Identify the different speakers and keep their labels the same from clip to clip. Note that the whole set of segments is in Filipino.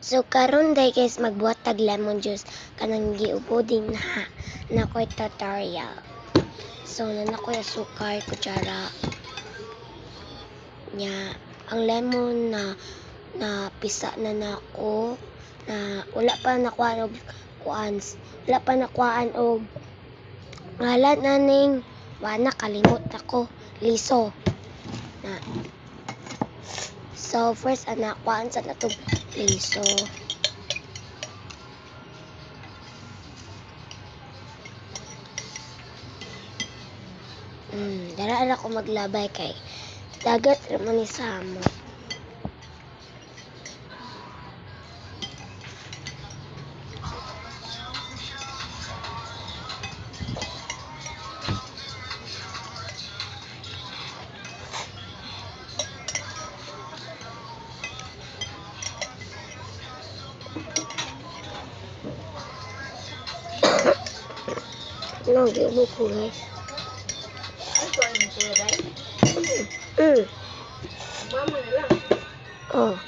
Speaker 1: So karon day guys magbuhat tag lemon juice kanang giuboding na ko'y tutorial. So nanakoy asukar kutsara nya ang lemon na pisa na nako na wala pa nakuhaan og ngalan naning wala kalimot ako liso na. So first kuhaan sa natog liso. Dara ko maglabay kay dagat raman ni samo. No, di mo ko guys.
Speaker 2: Mama na lang.
Speaker 1: Oh,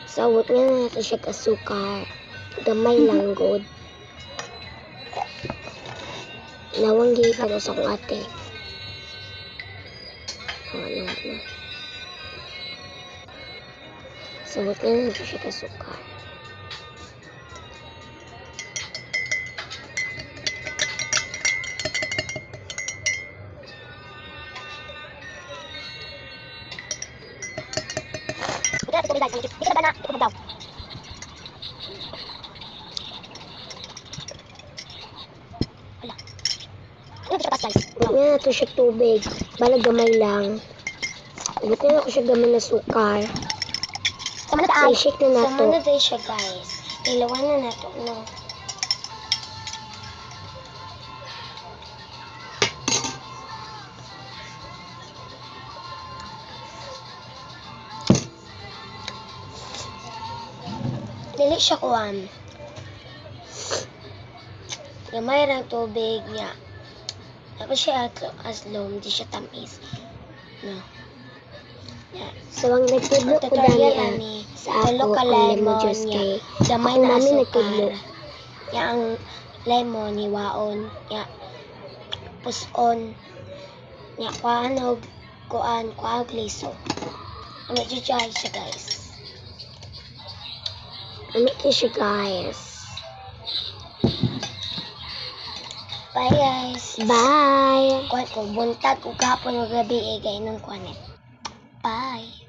Speaker 1: sawot nga na natin siya asukar. Gamay lang god. Nawanggi pa daw sa kong ate. Ano. Sawot nga na natin siya asukar. Huwag na nato siya tubig. Balag gamay lang. Huwag na ako siya gamay na sukar. So, i-shake na nato. Sama na tayo siya guys. Ilawan na nato. No. Dili siya kuwan. Gamay lang tubig niya. Tapos siya aslom, di siya tamis. No. Yeah. So, ang nagtudlo ko dani sa ako ang lemon juice kay gamay na asukar. Ang lemon ni waon. Puson. Kuhaan og liso. Ano siya guys. Bye guys. Bye. Kuan ko buntag ug gahapon ug gabi kay nung kuanet. Bye.